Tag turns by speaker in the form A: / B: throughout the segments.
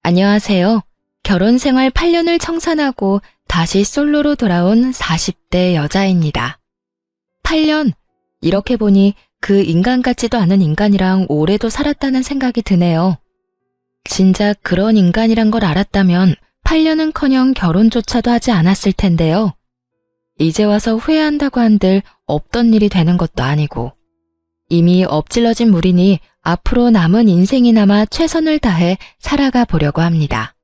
A: 안녕하세요. 결혼 생활 8년을 청산하고 다시 솔로로 돌아온 40대 여자입니다. 8년? 이렇게 보니 그 인간 같지도 않은 인간이랑 오래도 살았다는 생각이 드네요. 진작 그런 인간이란 걸 알았다면 8년은커녕 결혼조차도 하지 않았을 텐데요. 이제 와서 후회한다고 한들 없던 일이 되는 것도 아니고 이미 엎질러진 물이니 앞으로 남은 인생이나마 최선을 다해 살아가 보려고 합니다.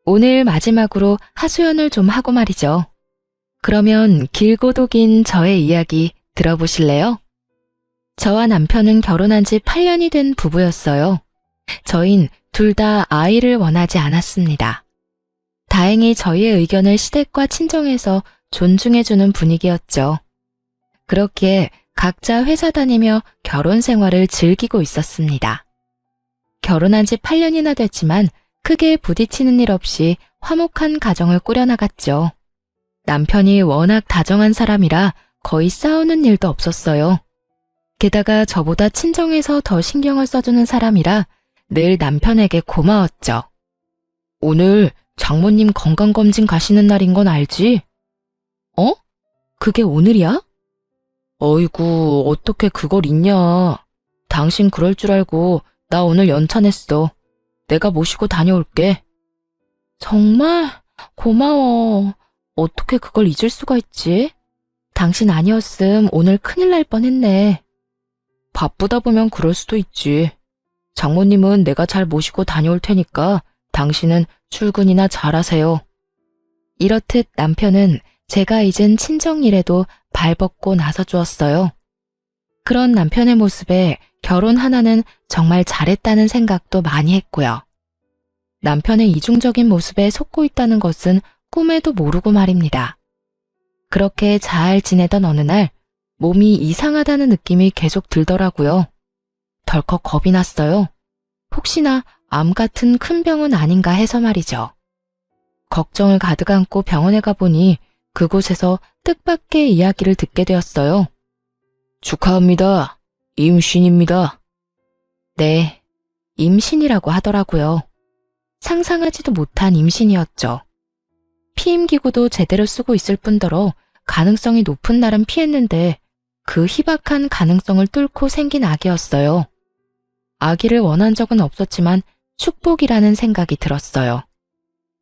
A: 오늘 마지막으로 하소연을 좀 하고 말이죠. 그러면 길고도 긴 저의 이야기 들어보실래요? 저와 남편은 결혼한 지 8년이 된 부부였어요. 저흰 둘 다 아이를 원하지 않았습니다. 다행히 저희의 의견을 시댁과 친정에서 존중해주는 분위기였죠. 그렇기에 각자 회사 다니며 결혼 생활을 즐기고 있었습니다. 결혼한 지 8년이나 됐지만 크게 부딪히는 일 없이 화목한 가정을 꾸려나갔죠. 남편이 워낙 다정한 사람이라 거의 싸우는 일도 없었어요. 게다가 저보다 친정에서 더 신경을 써주는 사람이라 늘 남편에게 고마웠죠. 오늘 장모님 건강검진 가시는 날인 건 알지? 어? 그게 오늘이야? 어이구, 어떻게 그걸 잊냐. 당신 그럴 줄 알고 나 오늘 연차냈어. 내가 모시고 다녀올게. 정말? 고마워. 어떻게 그걸 잊을 수가 있지? 당신 아니었음 오늘 큰일 날 뻔했네. 바쁘다 보면 그럴 수도 있지. 장모님은 내가 잘 모시고 다녀올 테니까 당신은 출근이나 잘하세요. 이렇듯 남편은 제가 잊은 친정 일에도 발벗고 나서주었어요. 그런 남편의 모습에 결혼 하나는 정말 잘했다는 생각도 많이 했고요. 남편의 이중적인 모습에 속고 있다는 것은 꿈에도 모르고 말입니다. 그렇게 잘 지내던 어느 날 몸이 이상하다는 느낌이 계속 들더라고요. 덜컥 겁이 났어요. 혹시나 암 같은 큰 병은 아닌가 해서 말이죠. 걱정을 가득 안고 병원에 가보니 그곳에서 뜻밖의 이야기를 듣게 되었어요. 축하합니다. 임신입니다. 네, 임신이라고 하더라고요. 상상하지도 못한 임신이었죠. 피임기구도 제대로 쓰고 있을 뿐더러 가능성이 높은 날은 피했는데 그 희박한 가능성을 뚫고 생긴 아기였어요. 아기를 원한 적은 없었지만 축복이라는 생각이 들었어요.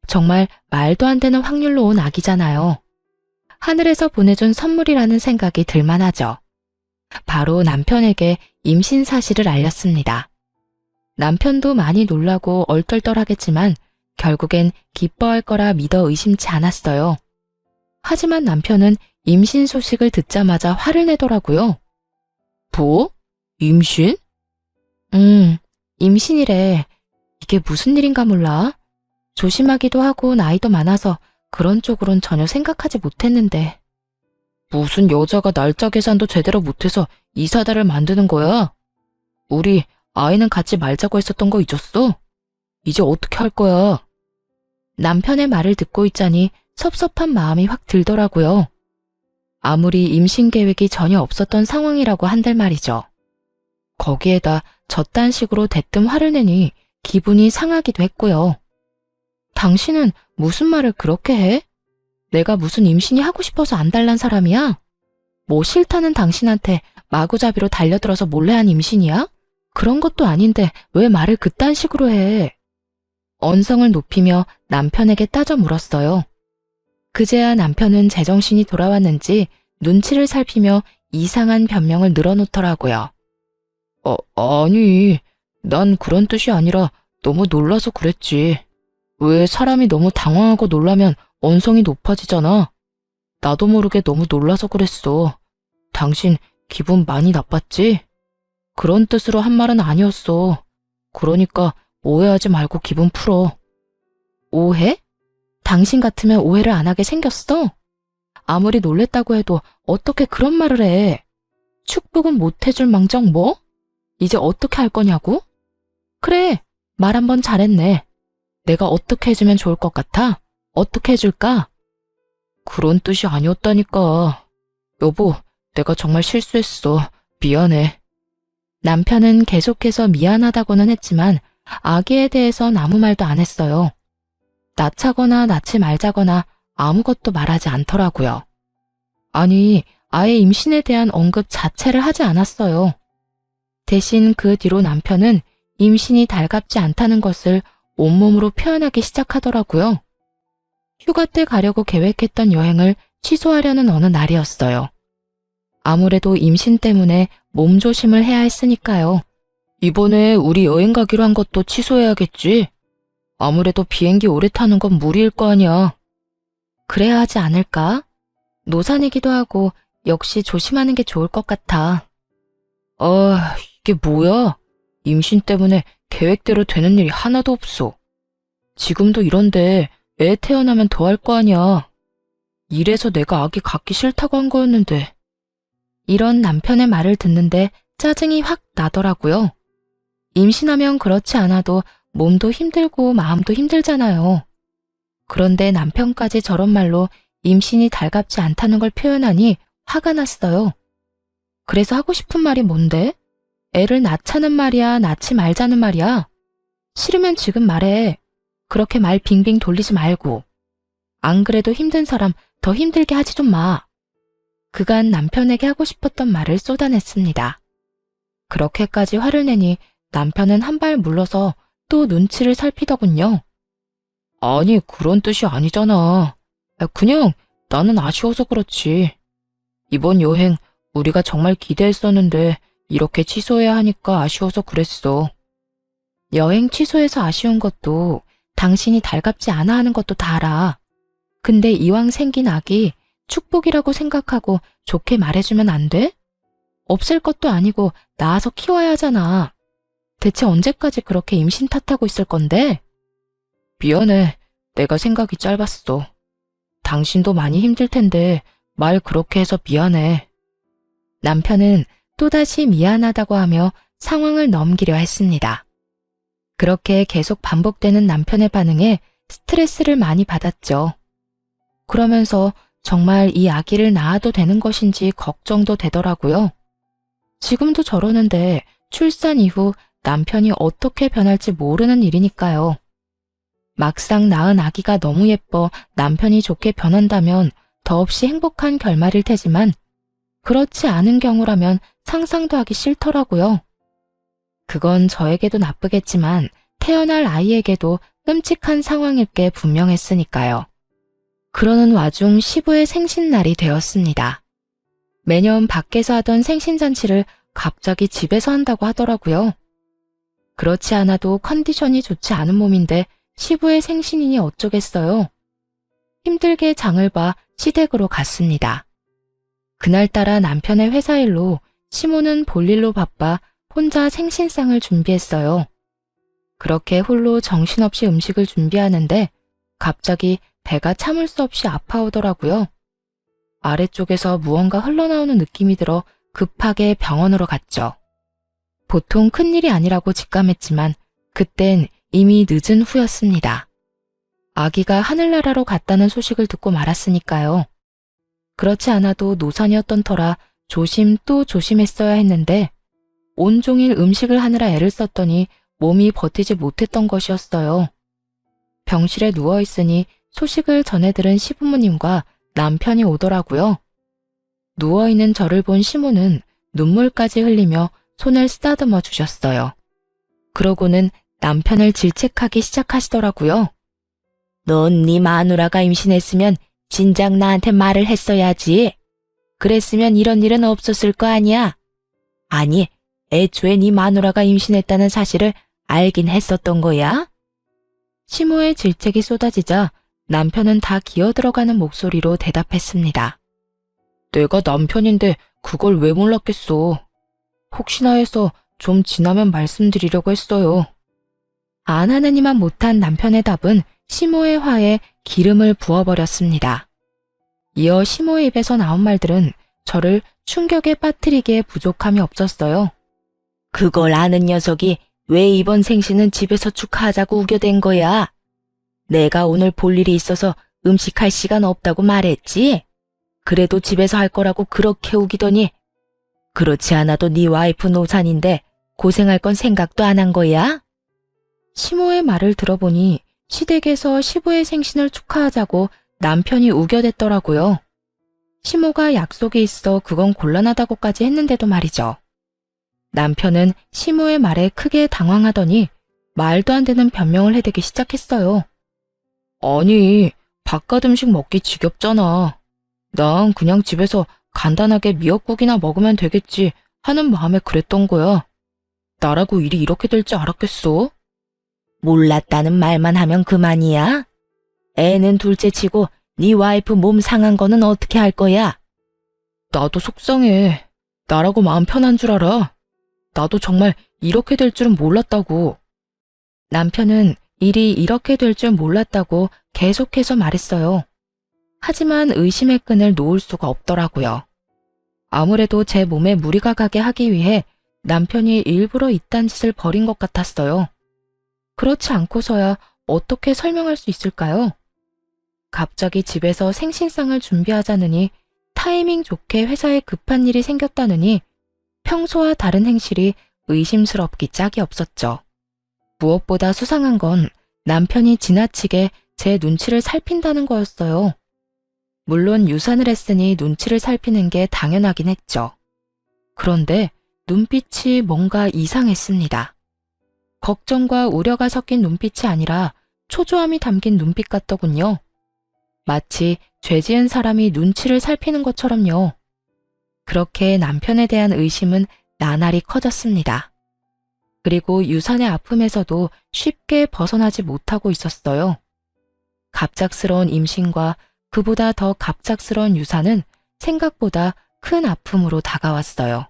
A: 정말 말도 안 되는 확률로 온 아기잖아요. 하늘에서 보내준 선물이라는 생각이 들만하죠. 바로 남편에게 임신 사실을 알렸습니다. 남편도 많이 놀라고 얼떨떨하겠지만 결국엔 기뻐할 거라 믿어 의심치 않았어요. 하지만 남편은 임신 소식을 듣자마자 화를 내더라고요. 뭐? 임신? 임신이래. 이게 무슨 일인가 몰라. 조심하기도 하고 나이도 많아서 그런 쪽으론 전혀 생각하지 못했는데. 무슨 여자가 날짜 계산도 제대로 못해서 이사다를 만드는 거야? 우리 아이는 갖지 말자고 했었던 거 잊었어? 이제 어떻게 할 거야? 남편의 말을 듣고 있자니 섭섭한 마음이 확 들더라고요. 아무리 임신 계획이 전혀 없었던 상황이라고 한들 말이죠. 거기에다 저딴 식으로 대뜸 화를 내니 기분이 상하기도 했고요. 당신은 무슨 말을 그렇게 해? 내가 무슨 임신이 하고 싶어서 안달난 사람이야? 뭐 싫다는 당신한테 마구잡이로 달려들어서 몰래 한 임신이야? 그런 것도 아닌데 왜 말을 그딴 식으로 해? 언성을 높이며 남편에게 따져 물었어요. 그제야 남편은 제정신이 돌아왔는지 눈치를 살피며 이상한 변명을 늘어놓더라고요. 아니, 난 그런 뜻이 아니라 너무 놀라서 그랬지. 왜 사람이 너무 당황하고 놀라면 언성이 높아지잖아. 나도 모르게 너무 놀라서 그랬어. 당신 기분 많이 나빴지? 그런 뜻으로 한 말은 아니었어. 그러니까 오해하지 말고 기분 풀어. 오해? 당신 같으면 오해를 안 하게 생겼어? 아무리 놀랬다고 해도 어떻게 그런 말을 해? 축복은 못 해줄 망정 뭐? 이제 어떻게 할 거냐고? 그래, 말 한번 잘했네. 내가 어떻게 해주면 좋을 것 같아? 어떻게 해줄까? 그런 뜻이 아니었다니까. 여보, 내가 정말 실수했어. 미안해. 남편은 계속해서 미안하다고는 했지만 아기에 대해선 아무 말도 안 했어요. 낳자거나 낳지 말자거나 아무것도 말하지 않더라고요. 아니, 아예 임신에 대한 언급 자체를 하지 않았어요. 대신 그 뒤로 남편은 임신이 달갑지 않다는 것을 온몸으로 표현하기 시작하더라고요. 휴가 때 가려고 계획했던 여행을 취소하려는 어느 날이었어요. 아무래도 임신 때문에 몸조심을 해야 했으니까요. 이번에 우리 여행 가기로 한 것도 취소해야겠지. 아무래도 비행기 오래 타는 건 무리일 거 아니야. 그래야 하지 않을까? 노산이기도 하고 역시 조심하는 게 좋을 것 같아. 이게 뭐야? 임신 때문에 계획대로 되는 일이 하나도 없어. 지금도 이런데 애 태어나면 더 할 거 아니야. 이래서 내가 아기 갖기 싫다고 한 거였는데. 이런 남편의 말을 듣는데 짜증이 확 나더라고요. 임신하면 그렇지 않아도 몸도 힘들고 마음도 힘들잖아요. 그런데 남편까지 저런 말로 임신이 달갑지 않다는 걸 표현하니 화가 났어요. 그래서 하고 싶은 말이 뭔데? 애를 낳자는 말이야, 낳지 말자는 말이야? 싫으면 지금 말해. 그렇게 말 빙빙 돌리지 말고. 안 그래도 힘든 사람 더 힘들게 하지 좀 마. 그간 남편에게 하고 싶었던 말을 쏟아냈습니다. 그렇게까지 화를 내니 남편은 한 발 물러서 또 눈치를 살피더군요. 아니, 그런 뜻이 아니잖아. 그냥 나는 아쉬워서 그렇지. 이번 여행 우리가 정말 기대했었는데 이렇게 취소해야 하니까 아쉬워서 그랬어. 여행 취소해서 아쉬운 것도 당신이 달갑지 않아 하는 것도 다 알아. 근데 이왕 생긴 아기 축복이라고 생각하고 좋게 말해주면 안 돼? 없을 것도 아니고 낳아서 키워야 하잖아. 대체 언제까지 그렇게 임신 탓하고 있을 건데? 미안해. 내가 생각이 짧았어. 당신도 많이 힘들 텐데 말 그렇게 해서 미안해. 남편은 또다시 미안하다고 하며 상황을 넘기려 했습니다. 그렇게 계속 반복되는 남편의 반응에 스트레스를 많이 받았죠. 그러면서 정말 이 아기를 낳아도 되는 것인지 걱정도 되더라고요. 지금도 저러는데 출산 이후 남편이 어떻게 변할지 모르는 일이니까요. 막상 낳은 아기가 너무 예뻐 남편이 좋게 변한다면 더없이 행복한 결말일 테지만 그렇지 않은 경우라면 상상도 하기 싫더라고요. 그건 저에게도 나쁘겠지만 태어날 아이에게도 끔찍한 상황일 게 분명했으니까요. 그러는 와중 시부의 생신날이 되었습니다. 매년 밖에서 하던 생신잔치를 갑자기 집에서 한다고 하더라고요. 그렇지 않아도 컨디션이 좋지 않은 몸인데 시부의 생신이니 어쩌겠어요. 힘들게 장을 봐 시댁으로 갔습니다. 그날따라 남편의 회사 일로 시모는 볼일로 바빠 혼자 생신상을 준비했어요. 그렇게 홀로 정신없이 음식을 준비하는데 갑자기 배가 참을 수 없이 아파오더라고요. 아래쪽에서 무언가 흘러나오는 느낌이 들어 급하게 병원으로 갔죠. 보통 큰일이 아니라고 직감했지만 그땐 이미 늦은 후였습니다. 아기가 하늘나라로 갔다는 소식을 듣고 말았으니까요. 그렇지 않아도 노산이었던 터라 조심 또 조심했어야 했는데 온종일 음식을 하느라 애를 썼더니 몸이 버티지 못했던 것이었어요. 병실에 누워있으니 소식을 전해 들은 시부모님과 남편이 오더라고요. 누워있는 저를 본 시모는 눈물까지 흘리며 손을 쓰다듬어 주셨어요. 그러고는 남편을 질책하기 시작하시더라고요. 넌 네 마누라가 임신했으면 진작 나한테 말을 했어야지. 그랬으면 이런 일은 없었을 거 아니야. 아니, 애초에 네 마누라가 임신했다는 사실을 알긴 했었던 거야? 시모의 질책이 쏟아지자 남편은 다 기어들어가는 목소리로 대답했습니다. 내가 남편인데 그걸 왜 몰랐겠어. 혹시나 해서 좀 지나면 말씀드리려고 했어요. 안 하느니만 못한 남편의 답은 시모의 화에 기름을 부어버렸습니다. 이어 시모의 입에서 나온 말들은 저를 충격에 빠뜨리기에 부족함이 없었어요. 그걸 아는 녀석이 왜 이번 생신은 집에서 축하하자고 우겨댄 거야? 내가 오늘 볼 일이 있어서 음식할 시간 없다고 말했지? 그래도 집에서 할 거라고 그렇게 우기더니 그렇지 않아도 네 와이프 노산인데 고생할 건 생각도 안 한 거야? 시모의 말을 들어보니 시댁에서 시부의 생신을 축하하자고 남편이 우겨댔더라고요. 시모가 약속이 있어 그건 곤란하다고까지 했는데도 말이죠. 남편은 시모의 말에 크게 당황하더니 말도 안 되는 변명을 해대기 시작했어요. 아니, 바깥 음식 먹기 지겹잖아. 난 그냥 집에서 간단하게 미역국이나 먹으면 되겠지 하는 마음에 그랬던 거야. 나라고 일이 이렇게 될 줄 알았겠어? 몰랐다는 말만 하면 그만이야? 애는 둘째치고 네 와이프 몸 상한 거는 어떻게 할 거야? 나도 속상해. 나라고 마음 편한 줄 알아. 나도 정말 이렇게 될 줄은 몰랐다고. 남편은 일이 이렇게 될 줄 몰랐다고 계속해서 말했어요. 하지만 의심의 끈을 놓을 수가 없더라고요. 아무래도 제 몸에 무리가 가게 하기 위해 남편이 일부러 이딴 짓을 벌인 것 같았어요. 그렇지 않고서야 어떻게 설명할 수 있을까요? 갑자기 집에서 생신상을 준비하자느니 타이밍 좋게 회사에 급한 일이 생겼다느니 평소와 다른 행실이 의심스럽기 짝이 없었죠. 무엇보다 수상한 건 남편이 지나치게 제 눈치를 살핀다는 거였어요. 물론 유산을 했으니 눈치를 살피는 게 당연하긴 했죠. 그런데 눈빛이 뭔가 이상했습니다. 걱정과 우려가 섞인 눈빛이 아니라 초조함이 담긴 눈빛 같더군요. 마치 죄 지은 사람이 눈치를 살피는 것처럼요. 그렇게 남편에 대한 의심은 나날이 커졌습니다. 그리고 유산의 아픔에서도 쉽게 벗어나지 못하고 있었어요. 갑작스러운 임신과 그보다 더 갑작스러운 유산은 생각보다 큰 아픔으로 다가왔어요.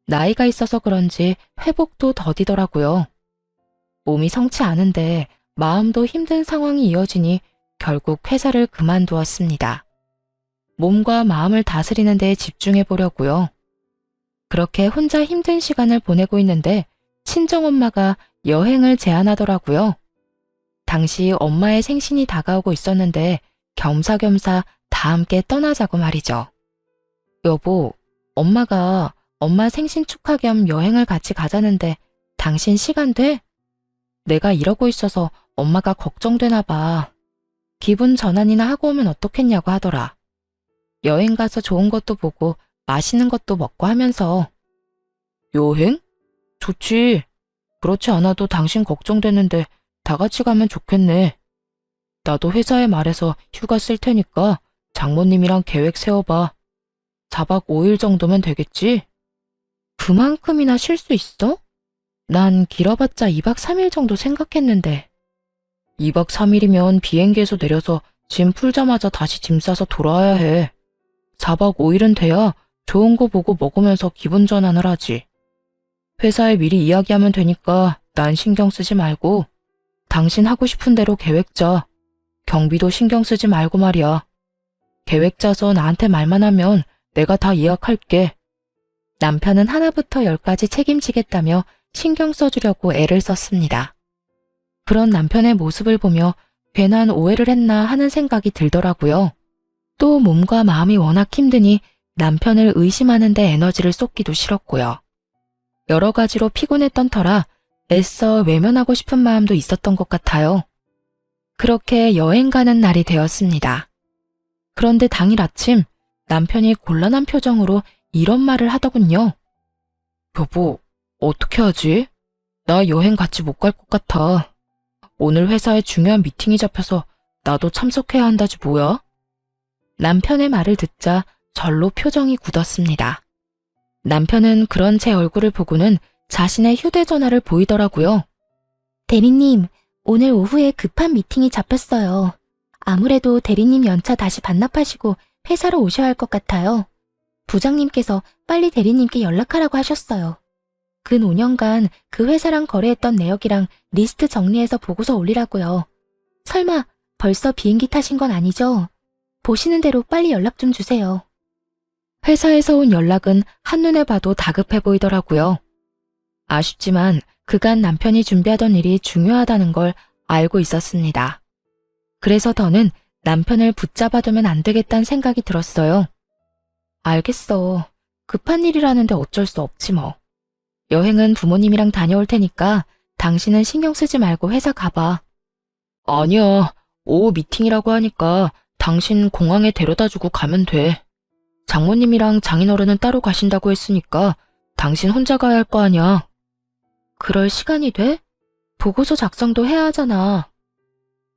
A: 나이가 있어서 그런지 회복도 더디더라고요. 몸이 성치 않은데 마음도 힘든 상황이 이어지니 결국 회사를 그만두었습니다. 몸과 마음을 다스리는 데 집중해 보려고요. 그렇게 혼자 힘든 시간을 보내고 있는데 친정엄마가 여행을 제안하더라고요. 당시 엄마의 생신이 다가오고 있었는데 겸사겸사 다 함께 떠나자고 말이죠. 여보, 엄마가 엄마 생신 축하 겸 여행을 같이 가자는데 당신 시간 돼? 내가 이러고 있어서 엄마가 걱정되나 봐. 기분 전환이나 하고 오면 어떻겠냐고 하더라. 여행 가서 좋은 것도 보고 맛있는 것도 먹고 하면서. 여행? 좋지. 그렇지 않아도 당신 걱정되는데 다 같이 가면 좋겠네. 나도 회사에 말해서 휴가 쓸 테니까 장모님이랑 계획 세워봐. 4박 5일 정도면 되겠지? 그만큼이나 쉴 수 있어? 난 길어봤자 2박 3일 정도 생각했는데. 2박 3일이면 비행기에서 내려서 짐 풀자마자 다시 짐 싸서 돌아와야 해. 4박 5일은 돼야 좋은 거 보고 먹으면서 기분 전환을 하지. 회사에 미리 이야기하면 되니까 난 신경 쓰지 말고 당신 하고 싶은 대로 계획 짜. 경비도 신경 쓰지 말고 말이야. 계획 짜서 나한테 말만 하면 내가 다 예약할게. 남편은 하나부터 10까지 책임지겠다며 신경 써주려고 애를 썼습니다. 그런 남편의 모습을 보며 괜한 오해를 했나 하는 생각이 들더라고요. 또 몸과 마음이 워낙 힘드니 남편을 의심하는 데 에너지를 쏟기도 싫었고요. 여러 가지로 피곤했던 터라 애써 외면하고 싶은 마음도 있었던 것 같아요. 그렇게 여행 가는 날이 되었습니다. 그런데 당일 아침 남편이 곤란한 표정으로 이런 말을 하더군요. 여보, 어떻게 하지? 나 여행 같이 못 갈 것 같아. 오늘 회사에 중요한 미팅이 잡혀서 나도 참석해야 한다지 뭐야? 남편의 말을 듣자 절로 표정이 굳었습니다. 남편은 그런 제 얼굴을 보고는 자신의 휴대전화를 보이더라고요. 대리님, 오늘 오후에 급한 미팅이 잡혔어요. 아무래도 대리님 연차 다시 반납하시고 회사로 오셔야 할 것 같아요. 부장님께서 빨리 대리님께 연락하라고 하셨어요. 근 5년간 그 회사랑 거래했던 내역이랑 리스트 정리해서 보고서 올리라고요. 설마 벌써 비행기 타신 건 아니죠? 보시는 대로 빨리 연락 좀 주세요. 회사에서 온 연락은 한눈에 봐도 다급해 보이더라고요. 아쉽지만 그간 남편이 준비하던 일이 중요하다는 걸 알고 있었습니다. 그래서 더는 남편을 붙잡아두면 안 되겠다는 생각이 들었어요. 알겠어. 급한 일이라는데 어쩔 수 없지 뭐. 여행은 부모님이랑 다녀올 테니까 당신은 신경 쓰지 말고 회사 가봐. 아니야. 오후 미팅이라고 하니까 당신 공항에 데려다주고 가면 돼. 장모님이랑 장인어른은 따로 가신다고 했으니까 당신 혼자 가야 할 거 아니야. 그럴 시간이 돼? 보고서 작성도 해야 하잖아.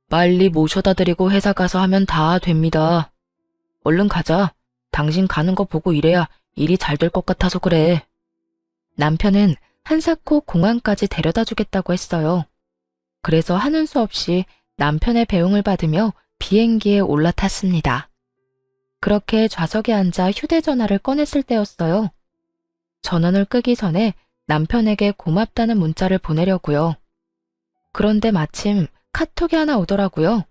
A: 빨리 모셔다 드리고 회사 가서 하면 다 됩니다. 얼른 가자. 당신 가는 거 보고 일해야 일이 잘 될 것 같아서 그래. 남편은 한사코 공항까지 데려다 주겠다고 했어요. 그래서 하는 수 없이 남편의 배웅을 받으며 비행기에 올라탔습니다. 그렇게 좌석에 앉아 휴대전화를 꺼냈을 때였어요. 전원을 끄기 전에 남편에게 고맙다는 문자를 보내려고요. 그런데 마침 카톡이 하나 오더라고요.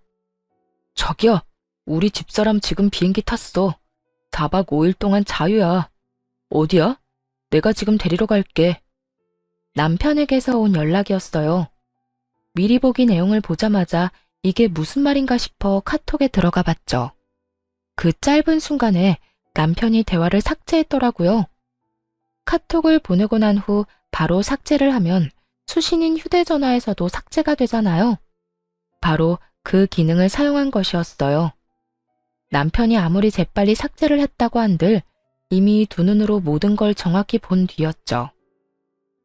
A: 저기요, 우리 집사람 지금 비행기 탔어. 4박 5일 동안 자유야. 어디야? 내가 지금 데리러 갈게. 남편에게서 온 연락이었어요. 미리 보기 내용을 보자마자 이게 무슨 말인가 싶어 카톡에 들어가 봤죠. 그 짧은 순간에 남편이 대화를 삭제했더라고요. 카톡을 보내고 난 후 바로 삭제를 하면 수신인 휴대전화에서도 삭제가 되잖아요. 바로 그 기능을 사용한 것이었어요. 남편이 아무리 재빨리 삭제를 했다고 한들 이미 두 눈으로 모든 걸 정확히 본 뒤였죠.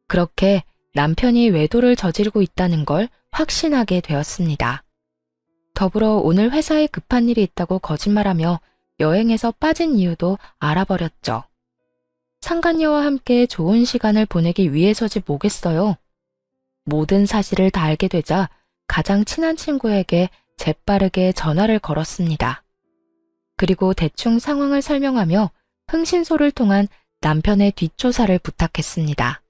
A: 그렇게 남편이 외도를 저지르고 있다는 걸 확신하게 되었습니다. 더불어 오늘 회사에 급한 일이 있다고 거짓말하며 여행에서 빠진 이유도 알아버렸죠. 상간녀와 함께 좋은 시간을 보내기 위해서지 뭐겠어요. 모든 사실을 다 알게 되자 가장 친한 친구에게 재빠르게 전화를 걸었습니다. 그리고 대충 상황을 설명하며 흥신소를 통한 남편의 뒷조사를 부탁했습니다.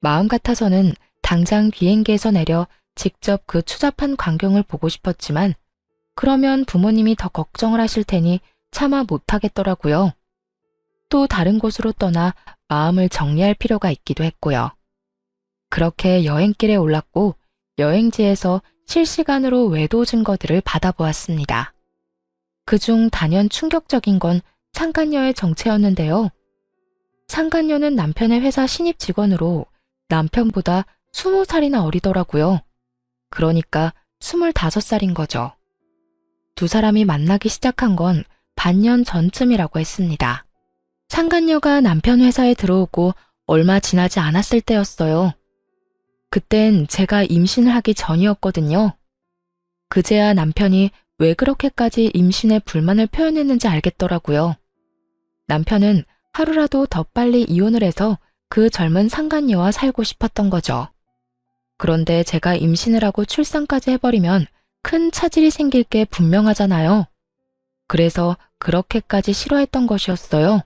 A: 마음 같아서는 당장 비행기에서 내려 직접 그 추잡한 광경을 보고 싶었지만 그러면 부모님이 더 걱정을 하실 테니 차마 못하겠더라고요. 또 다른 곳으로 떠나 마음을 정리할 필요가 있기도 했고요. 그렇게 여행길에 올랐고 여행지에서 실시간으로 외도 증거들을 받아보았습니다. 그중 단연 충격적인 건 상간녀의 정체였는데요. 상간녀는 남편의 회사 신입 직원으로 남편보다 20살이나 어리더라고요. 그러니까 25살인 거죠. 두 사람이 만나기 시작한 건 반년 전쯤이라고 했습니다. 상간녀가 남편 회사에 들어오고 얼마 지나지 않았을 때였어요. 그땐 제가 임신을 하기 전이었거든요. 그제야 남편이 왜 그렇게까지 임신에 불만을 표현했는지 알겠더라고요. 남편은 하루라도 더 빨리 이혼을 해서 그 젊은 상간녀와 살고 싶었던 거죠. 그런데 제가 임신을 하고 출산까지 해버리면 큰 차질이 생길 게 분명하잖아요. 그래서 그렇게까지 싫어했던 것이었어요.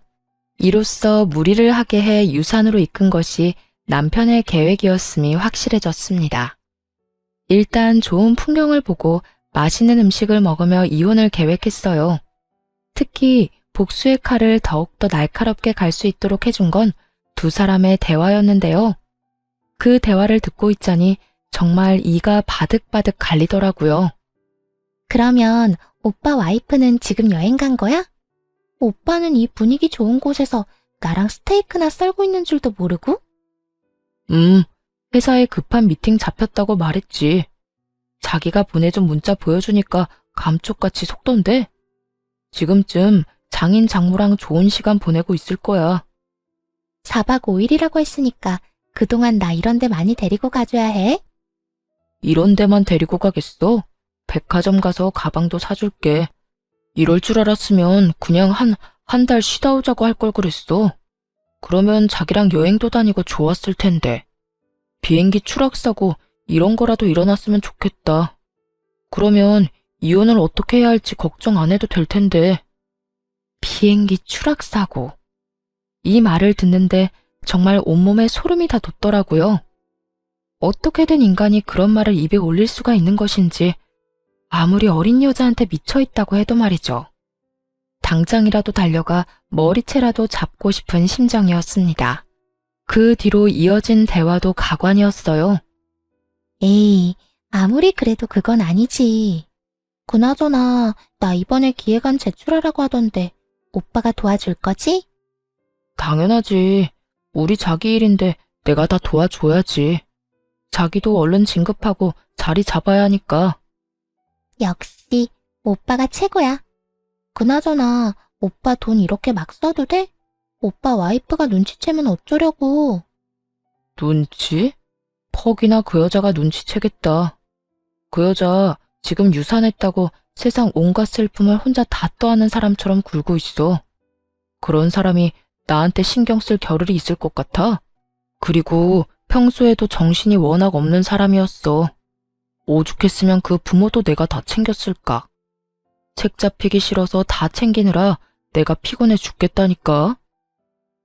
A: 이로써 무리를 하게 해 유산으로 이끈 것이 남편의 계획이었음이 확실해졌습니다. 일단 좋은 풍경을 보고 맛있는 음식을 먹으며 이혼을 계획했어요. 특히 복수의 칼을 더욱더 날카롭게 갈 수 있도록 해준 건 두 사람의 대화였는데요. 그 대화를 듣고 있자니 정말 이가 바득바득 갈리더라고요.
B: 그러면 오빠 와이프는 지금 여행 간 거야? 오빠는 이 분위기 좋은 곳에서 나랑 스테이크나 썰고 있는 줄도 모르고?
A: 회사에 급한 미팅 잡혔다고 말했지. 자기가 보내준 문자 보여주니까 감쪽같이 속던데. 지금쯤 장인 장모랑 좋은 시간 보내고 있을 거야.
B: 4박 5일이라고 했으니까 그동안 나 이런 데 많이 데리고 가줘야 해.
A: 이런 데만 데리고 가겠어? 백화점 가서 가방도 사줄게. 이럴 줄 알았으면 그냥 한 달 쉬다 오자고 할 걸 그랬어. 그러면 자기랑 여행도 다니고 좋았을 텐데. 비행기 추락사고 이런 거라도 일어났으면 좋겠다. 그러면 이혼을 어떻게 해야 할지 걱정 안 해도 될 텐데. 비행기 추락사고. 이 말을 듣는데 정말 온몸에 소름이 다 돋더라고요. 어떻게 된 인간이 그런 말을 입에 올릴 수가 있는 것인지 아무리 어린 여자한테 미쳐있다고 해도 말이죠. 당장이라도 달려가 머리채라도 잡고 싶은 심정이었습니다. 그 뒤로 이어진 대화도 가관이었어요.
B: 에이, 아무리 그래도 그건 아니지. 그나저나 나 이번에 기획안 제출하라고 하던데 오빠가 도와줄 거지?
A: 당연하지. 우리 자기 일인데 내가 다 도와줘야지. 자기도 얼른 진급하고 자리 잡아야 하니까.
B: 역시 오빠가 최고야. 그나저나 오빠 돈 이렇게 막 써도 돼? 오빠 와이프가 눈치채면 어쩌려고.
A: 눈치? 퍽이나 그 여자가 눈치채겠다. 그 여자 지금 유산했다고 세상 온갖 슬픔을 혼자 다 떠안는 사람처럼 굴고 있어. 그런 사람이 나한테 신경 쓸 겨를이 있을 것 같아? 그리고 평소에도 정신이 워낙 없는 사람이었어. 오죽했으면 그 부모도 내가 다 챙겼을까. 책 잡히기 싫어서 다 챙기느라 내가 피곤해 죽겠다니까.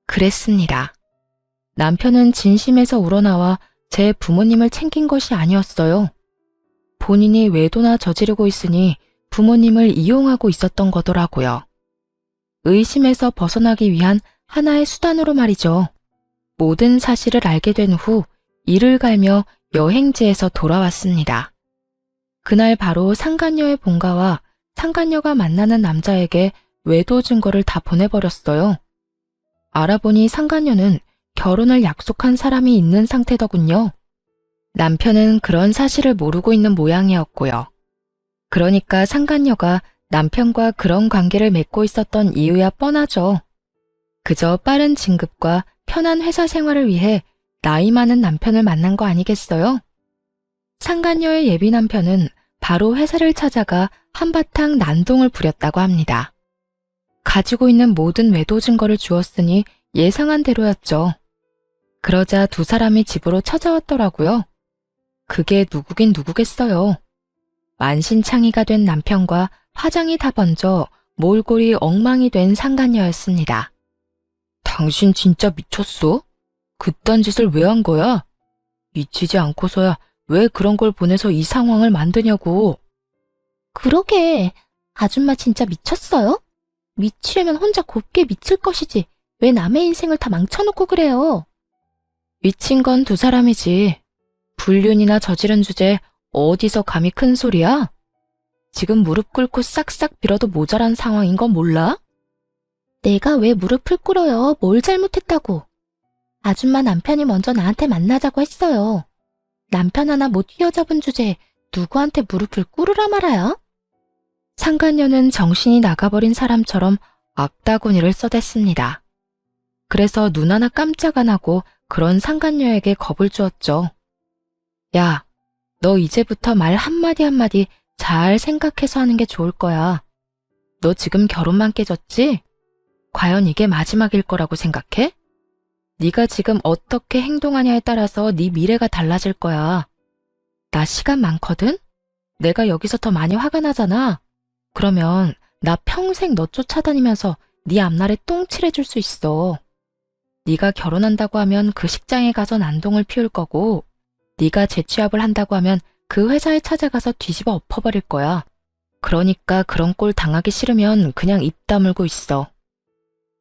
A: 그랬습니다. 남편은 진심에서 우러나와 제 부모님을 챙긴 것이 아니었어요. 본인이 외도나 저지르고 있으니 부모님을 이용하고 있었던 거더라고요. 의심에서 벗어나기 위한 하나의 수단으로 말이죠. 모든 사실을 알게 된 후 이를 갈며 여행지에서 돌아왔습니다. 그날 바로 상간녀의 본가와 상간녀가 만나는 남자에게 외도 증거를 다 보내버렸어요. 알아보니 상간녀는 결혼을 약속한 사람이 있는 상태더군요. 남편은 그런 사실을 모르고 있는 모양이었고요. 그러니까 상간녀가 남편과 그런 관계를 맺고 있었던 이유야 뻔하죠. 그저 빠른 진급과 편한 회사 생활을 위해 나이 많은 남편을 만난 거 아니겠어요? 상간녀의 예비 남편은 바로 회사를 찾아가 한바탕 난동을 부렸다고 합니다. 가지고 있는 모든 외도 증거를 주었으니 예상한 대로였죠. 그러자 두 사람이 집으로 찾아왔더라고요. 그게 누구긴 누구겠어요. 만신창이가 된 남편과 화장이 다 번져 몰골이 엉망이 된 상간녀였습니다. 당신 진짜 미쳤어? 그딴 짓을 왜 한 거야? 미치지 않고서야 왜 그런 걸 보내서 이 상황을 만드냐고.
B: 그러게, 아줌마 진짜 미쳤어요? 미치려면 혼자 곱게 미칠 것이지 왜 남의 인생을 다 망쳐놓고 그래요?
A: 미친 건 두 사람이지. 불륜이나 저지른 주제 어디서 감히 큰 소리야? 지금 무릎 꿇고 싹싹 빌어도 모자란 상황인 건 몰라?
B: 내가 왜 무릎을 꿇어요? 뭘 잘못했다고? 아줌마 남편이 먼저 나한테 만나자고 했어요. 남편 하나 못 휘어잡은 주제에 누구한테 무릎을 꿇으라 말아요?
A: 상간녀는 정신이 나가버린 사람처럼 악다구니를 써댔습니다. 그래서 눈 하나 깜짝 안 하고 그런 상간녀에게 겁을 주었죠. 야, 너 이제부터 말 한마디 한마디 잘 생각해서 하는 게 좋을 거야. 너 지금 결혼만 깨졌지? 과연 이게 마지막일 거라고 생각해? 네가 지금 어떻게 행동하냐에 따라서 네 미래가 달라질 거야. 나 시간 많거든? 내가 여기서 더 많이 화가 나잖아. 그러면 나 평생 너 쫓아다니면서 네 앞날에 똥 칠해줄 수 있어. 네가 결혼한다고 하면 그 식장에 가서 난동을 피울 거고, 네가 재취업을 한다고 하면 그 회사에 찾아가서 뒤집어 엎어버릴 거야. 그러니까 그런 꼴 당하기 싫으면 그냥 입 다물고 있어.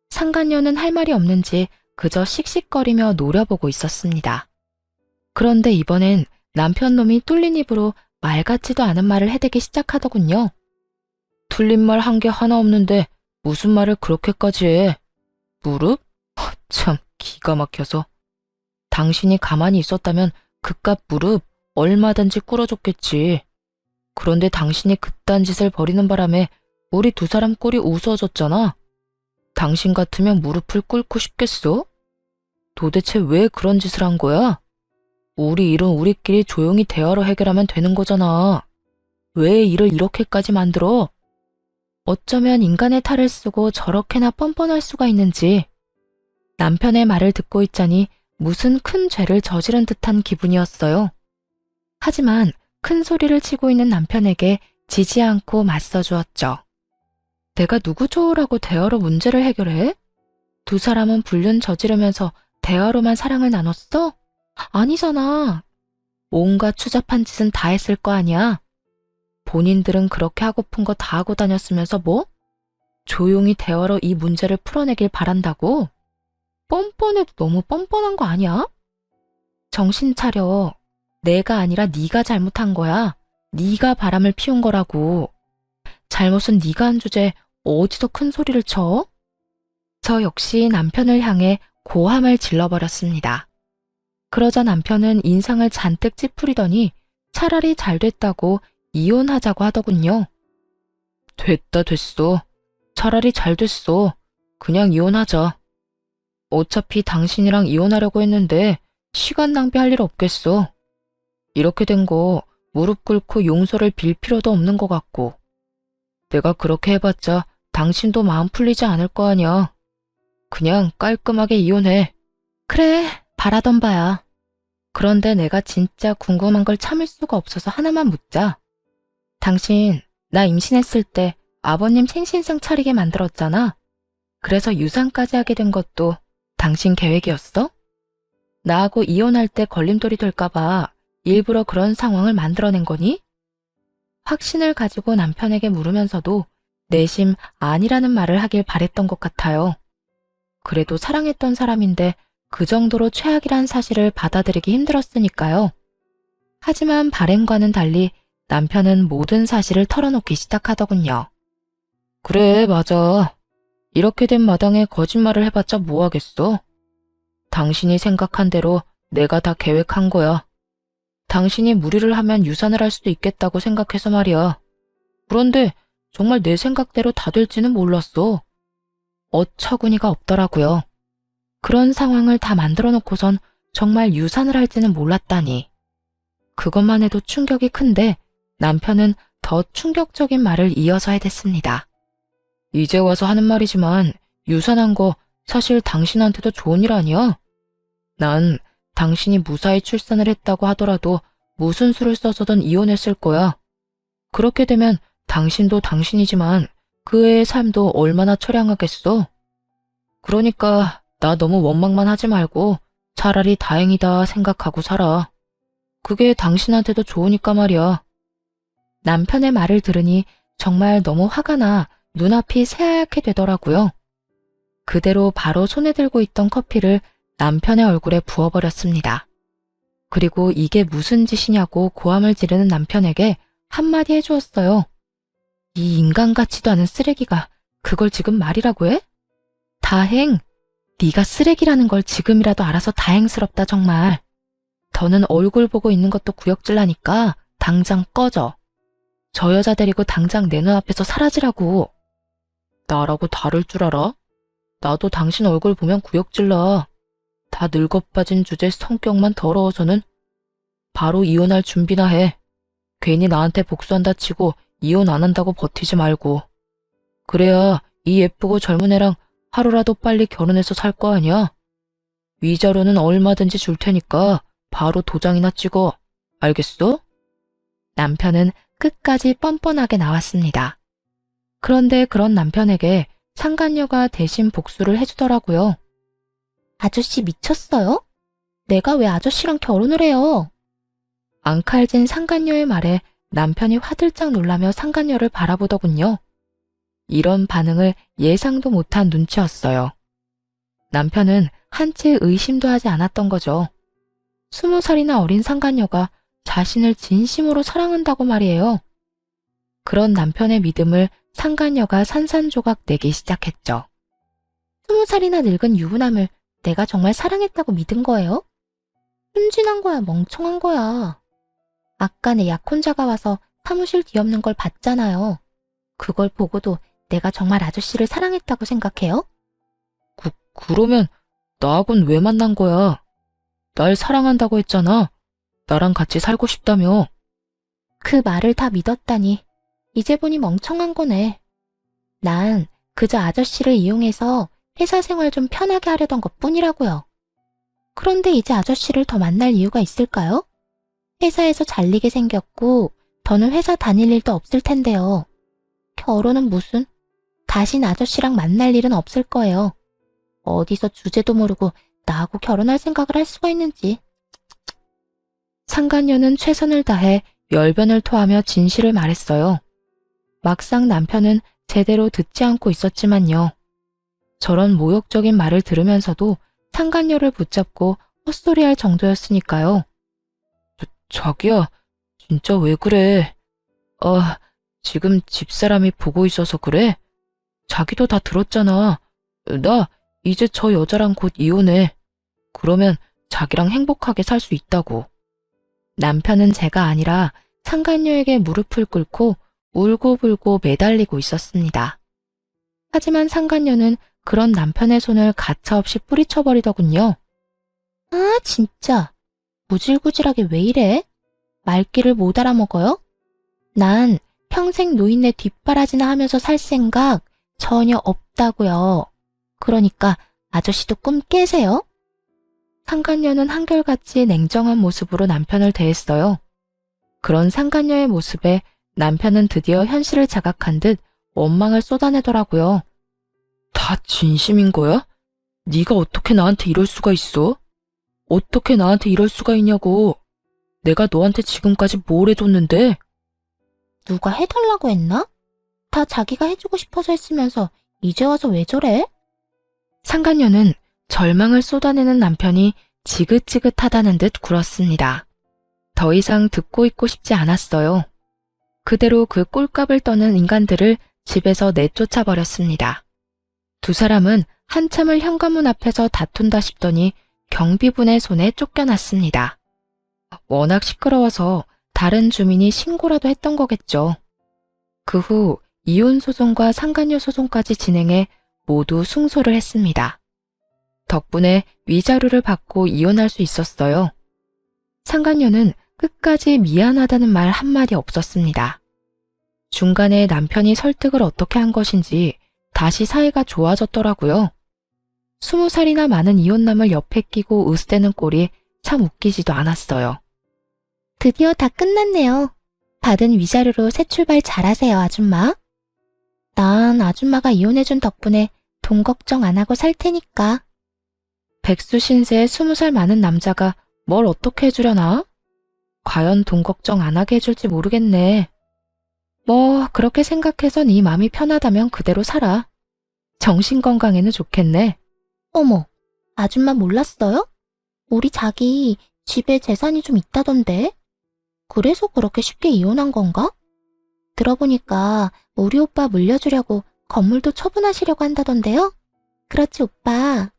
A: 상간녀는 할 말이 없는지 그저 씩씩거리며 노려보고 있었습니다. 그런데 이번엔 남편 놈이 뚫린 입으로 말 같지도 않은 말을 해대기 시작하더군요. 틀린 말 한 게 하나 없는데 무슨 말을 그렇게까지 해? 무릎? 참 기가 막혀서. 당신이 가만히 있었다면 그깟 무릎 얼마든지 꿇어줬겠지. 그런데 당신이 그딴 짓을 벌이는 바람에 우리 두 사람 꼴이 우스워졌잖아. 당신 같으면 무릎을 꿇고 싶겠어? 도대체 왜 그런 짓을 한 거야? 우리 일은 우리끼리 조용히 대화로 해결하면 되는 거잖아. 왜 일을 이렇게까지 만들어? 어쩌면 인간의 탈을 쓰고 저렇게나 뻔뻔할 수가 있는지. 남편의 말을 듣고 있자니 무슨 큰 죄를 저지른 듯한 기분이었어요. 하지만 큰 소리를 치고 있는 남편에게 지지 않고 맞서주었죠. 내가 누구 좋으라고 대화로 문제를 해결해? 두 사람은 불륜 저지르면서 대화로만 사랑을 나눴어? 아니잖아. 온갖 추잡한 짓은 다 했을 거 아니야. 본인들은 그렇게 하고픈 거 다 하고 다녔으면서 뭐? 조용히 대화로 이 문제를 풀어내길 바란다고? 뻔뻔해도 너무 뻔뻔한 거 아니야? 정신 차려. 내가 아니라 네가 잘못한 거야. 네가 바람을 피운 거라고. 잘못은 네가 한 주제에 어디서 큰 소리를 쳐? 저 역시 남편을 향해 고함을 질러버렸습니다. 그러자 남편은 인상을 잔뜩 찌푸리더니 차라리 잘 됐다고 이혼하자고 하더군요. 됐다 됐어. 차라리 잘 됐어. 그냥 이혼하자. 어차피 당신이랑 이혼하려고 했는데 시간 낭비할 일 없겠어. 이렇게 된 거 무릎 꿇고 용서를 빌 필요도 없는 것 같고. 내가 그렇게 해봤자 당신도 마음 풀리지 않을 거 아니야. 그냥 깔끔하게 이혼해. 그래, 바라던 바야. 그런데 내가 진짜 궁금한 걸 참을 수가 없어서 하나만 묻자. 당신, 나 임신했을 때 아버님 생신상 차리게 만들었잖아. 그래서 유산까지 하게 된 것도 당신 계획이었어? 나하고 이혼할 때 걸림돌이 될까봐 일부러 그런 상황을 만들어낸 거니? 확신을 가지고 남편에게 물으면서도 내심 아니라는 말을 하길 바랬던 것 같아요. 그래도 사랑했던 사람인데 그 정도로 최악이란 사실을 받아들이기 힘들었으니까요. 하지만 바램과는 달리 남편은 모든 사실을 털어놓기 시작하더군요. 그래, 맞아. 이렇게 된 마당에 거짓말을 해봤자 뭐하겠어. 당신이 생각한 대로 내가 다 계획한 거야. 당신이 무리를 하면 유산을 할 수도 있겠다고 생각해서 말이야. 그런데 정말 내 생각대로 다 될지는 몰랐어. 어처구니가 없더라고요. 그런 상황을 다 만들어 놓고선 정말 유산을 할지는 몰랐다니. 그것만 해도 충격이 큰데 남편은 더 충격적인 말을 이어서 해댔습니다. 이제 와서 하는 말이지만 유산한 거 사실 당신한테도 좋은 일 아니야? 난 당신이 무사히 출산을 했다고 하더라도 무슨 수를 써서든 이혼했을 거야. 그렇게 되면 당신도 당신이지만 그 애의 삶도 얼마나 처량하겠어. 그러니까 나 너무 원망만 하지 말고 차라리 다행이다 생각하고 살아. 그게 당신한테도 좋으니까 말이야. 남편의 말을 들으니 정말 너무 화가 나 눈앞이 새하얗게 되더라고요. 그대로 바로 손에 들고 있던 커피를 남편의 얼굴에 부어버렸습니다. 그리고 이게 무슨 짓이냐고 고함을 지르는 남편에게 한마디 해주었어요. 이 인간 같지도 않은 쓰레기가 그걸 지금 말이라고 해? 다행! 네가 쓰레기라는 걸 지금이라도 알아서 다행스럽다 정말. 더는 얼굴 보고 있는 것도 구역질나니까 당장 꺼져. 저 여자 데리고 당장 내 눈앞에서 사라지라고. 나라고 다를 줄 알아? 나도 당신 얼굴 보면 구역질나. 다 늙어빠진 주제 성격만 더러워서는 바로 이혼할 준비나 해. 괜히 나한테 복수한다 치고 이혼 안 한다고 버티지 말고. 그래야 이 예쁘고 젊은 애랑 하루라도 빨리 결혼해서 살 거 아니야? 위자료는 얼마든지 줄 테니까 바로 도장이나 찍어. 알겠어? 남편은 끝까지 뻔뻔하게 나왔습니다. 그런데 그런 남편에게 상간녀가 대신 복수를 해주더라고요.
B: 아저씨 미쳤어요? 내가 왜 아저씨랑 결혼을 해요?
A: 앙칼진 상간녀의 말에 남편이 화들짝 놀라며 상간녀를 바라보더군요. 이런 반응을 예상도 못한 눈치였어요. 남편은 한치 의심도 하지 않았던 거죠. 20살이나 어린 상간녀가 자신을 진심으로 사랑한다고 말이에요. 그런 남편의 믿음을 상간녀가 산산조각 내기 시작했죠.
B: 20살이나 늙은 유부남을 내가 정말 사랑했다고 믿은 거예요? 순진한 거야, 멍청한 거야. 아까 내 약혼자가 와서 사무실 뒤엎는 걸 봤잖아요. 그걸 보고도 내가 정말 아저씨를 사랑했다고 생각해요?
A: 그러면 나하고는 왜 만난 거야? 날 사랑한다고 했잖아. 나랑 같이 살고 싶다며.
B: 그 말을 다 믿었다니 이제 보니 멍청한 거네. 난 그저 아저씨를 이용해서 회사 생활 좀 편하게 하려던 것뿐이라고요. 그런데 이제 아저씨를 더 만날 이유가 있을까요? 회사에서 잘리게 생겼고 더는 회사 다닐 일도 없을 텐데요. 결혼은 무슨? 다신 아저씨랑 만날 일은 없을 거예요. 어디서 주제도 모르고 나하고 결혼할 생각을 할 수가 있는지.
A: 상간녀는 최선을 다해 열변을 토하며 진실을 말했어요. 막상 남편은 제대로 듣지 않고 있었지만요. 저런 모욕적인 말을 들으면서도 상간녀를 붙잡고 헛소리할 정도였으니까요. 자기야, 진짜 왜 그래? 지금 집사람이 보고 있어서 그래? 자기도 다 들었잖아. 나 이제 저 여자랑 곧 이혼해. 그러면 자기랑 행복하게 살 수 있다고. 남편은 제가 아니라 상간녀에게 무릎을 꿇고 울고불고 매달리고 있었습니다. 하지만 상간녀는 그런 남편의 손을 가차없이 뿌리쳐버리더군요.
B: 아, 진짜. 무질구질하게 왜 이래? 말귀를 못 알아먹어요? 난 평생 노인네 뒷바라지나 하면서 살 생각 전혀 없다고요. 그러니까 아저씨도 꿈 깨세요.
A: 상간녀는 한결같이 냉정한 모습으로 남편을 대했어요. 그런 상간녀의 모습에 남편은 드디어 현실을 자각한 듯 원망을 쏟아내더라고요. 다 진심인 거야? 네가 어떻게 나한테 이럴 수가 있어? 어떻게 나한테 이럴 수가 있냐고. 내가 너한테 지금까지 뭘 해줬는데?
B: 누가 해달라고 했나? 다 자기가 해주고 싶어서 했으면서 이제 와서 왜 저래?
A: 상간녀는 절망을 쏟아내는 남편이 지긋지긋하다는 듯 굴었습니다. 더 이상 듣고 있고 싶지 않았어요. 그대로 그 꼴값을 떠는 인간들을 집에서 내쫓아 버렸습니다. 두 사람은 한참을 현관문 앞에서 다툰다 싶더니 경비분의 손에 쫓겨났습니다. 워낙 시끄러워서 다른 주민이 신고라도 했던 거겠죠. 그 후 이혼 소송과 상간녀 소송까지 진행해 모두 승소를 했습니다. 덕분에 위자료를 받고 이혼할 수 있었어요. 상간녀는 끝까지 미안하다는 말 한마디 없었습니다. 중간에 남편이 설득을 어떻게 한 것인지 다시 사이가 좋아졌더라고요. 20살이나 많은 이혼남을 옆에 끼고 으스대는 꼴이 참 웃기지도 않았어요.
B: 드디어 다 끝났네요. 받은 위자료로 새 출발 잘하세요, 아줌마. 난 아줌마가 이혼해준 덕분에 돈 걱정 안 하고 살 테니까.
A: 백수 신세의 20살 많은 남자가 뭘 어떻게 해주려나? 과연 돈 걱정 안 하게 해줄지 모르겠네. 뭐 그렇게 생각해서 네 맘이 편하다면 그대로 살아. 정신건강에는 좋겠네.
B: 어머, 아줌마 몰랐어요? 우리 자기 집에 재산이 좀 있다던데? 그래서 그렇게 쉽게 이혼한 건가? 들어보니까 우리 오빠 물려주려고 건물도 처분하시려고 한다던데요? 그렇지, 오빠.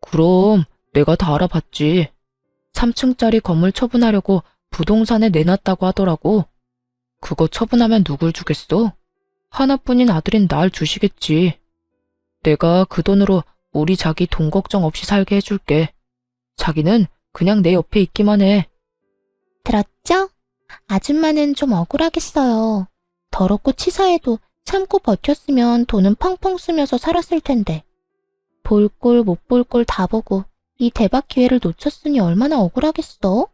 A: 그럼 내가 다 알아봤지. 3층짜리 건물 처분하려고 부동산에 내놨다고 하더라고. 그거 처분하면 누굴 주겠어? 하나뿐인 아들인 날 주시겠지. 내가 그 돈으로 우리 자기 돈 걱정 없이 살게 해줄게. 자기는 그냥 내 옆에 있기만 해.
B: 들었죠? 아줌마는 좀 억울하겠어요. 더럽고 치사해도 참고 버텼으면 돈은 펑펑 쓰면서 살았을 텐데. 볼 꼴 못 볼 꼴 다 보고 이 대박 기회를 놓쳤으니 얼마나 억울하겠어?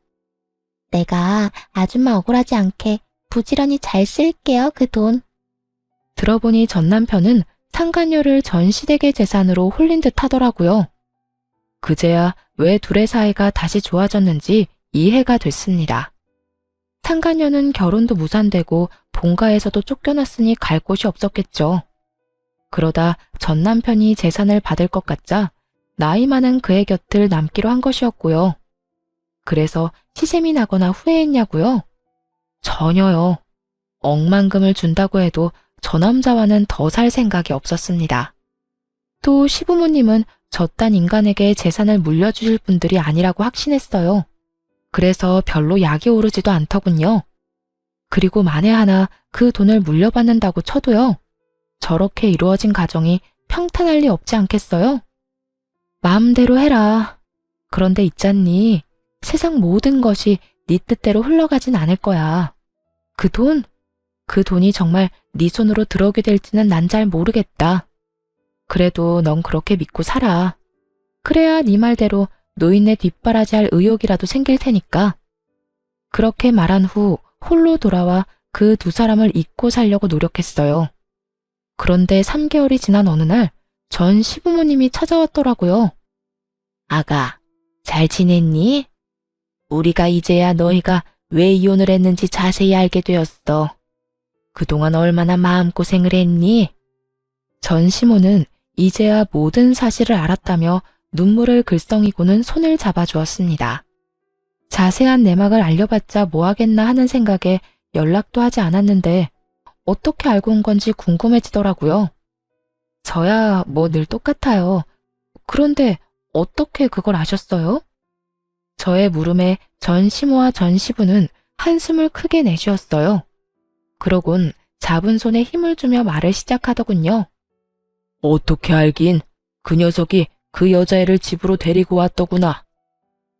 B: 내가 아줌마 억울하지 않게 부지런히 잘 쓸게요, 그 돈.
A: 들어보니 전 남편은 상간녀를 전 시댁의 재산으로 홀린 듯 하더라고요. 그제야 왜 둘의 사이가 다시 좋아졌는지 이해가 됐습니다. 상간녀는 결혼도 무산되고 본가에서도 쫓겨났으니 갈 곳이 없었겠죠. 그러다 전 남편이 재산을 받을 것 같자 나이 많은 그의 곁을 남기로 한 것이었고요. 그래서 시샘이 나거나 후회했냐고요? 전혀요. 억만금을 준다고 해도 저 남자와는 더 살 생각이 없었습니다. 또 시부모님은 저딴 인간에게 재산을 물려주실 분들이 아니라고 확신했어요. 그래서 별로 약이 오르지도 않더군요. 그리고 만에 하나 그 돈을 물려받는다고 쳐도요. 저렇게 이루어진 가정이 평탄할 리 없지 않겠어요? 마음대로 해라. 그런데 있잖니. 세상 모든 것이 네 뜻대로 흘러가진 않을 거야. 그 돈이 정말 네 손으로 들어오게 될지는 난 잘 모르겠다. 그래도 넌 그렇게 믿고 살아. 그래야 네 말대로 노인네 뒷바라지 할 의욕이라도 생길 테니까. 그렇게 말한 후 홀로 돌아와 그 두 사람을 잊고 살려고 노력했어요. 그런데 3개월이 지난 어느 날 전 시부모님이 찾아왔더라고요. 아가, 잘 지냈니? 우리가 이제야 너희가 왜 이혼을 했는지 자세히 알게 되었어. 그동안 얼마나 마음고생을 했니? 전 시모는 이제야 모든 사실을 알았다며 눈물을 글썽이고는 손을 잡아주었습니다. 자세한 내막을 알려봤자 뭐하겠나 하는 생각에 연락도 하지 않았는데 어떻게 알고 온 건지 궁금해지더라고요. 저야 뭐 늘 똑같아요. 그런데 어떻게 그걸 아셨어요? 저의 물음에 전시모와 전시부는 한숨을 크게 내쉬었어요. 그러곤 잡은 손에 힘을 주며 말을 시작하더군요. 어떻게 알긴 그 녀석이 그 여자애를 집으로 데리고 왔더구나.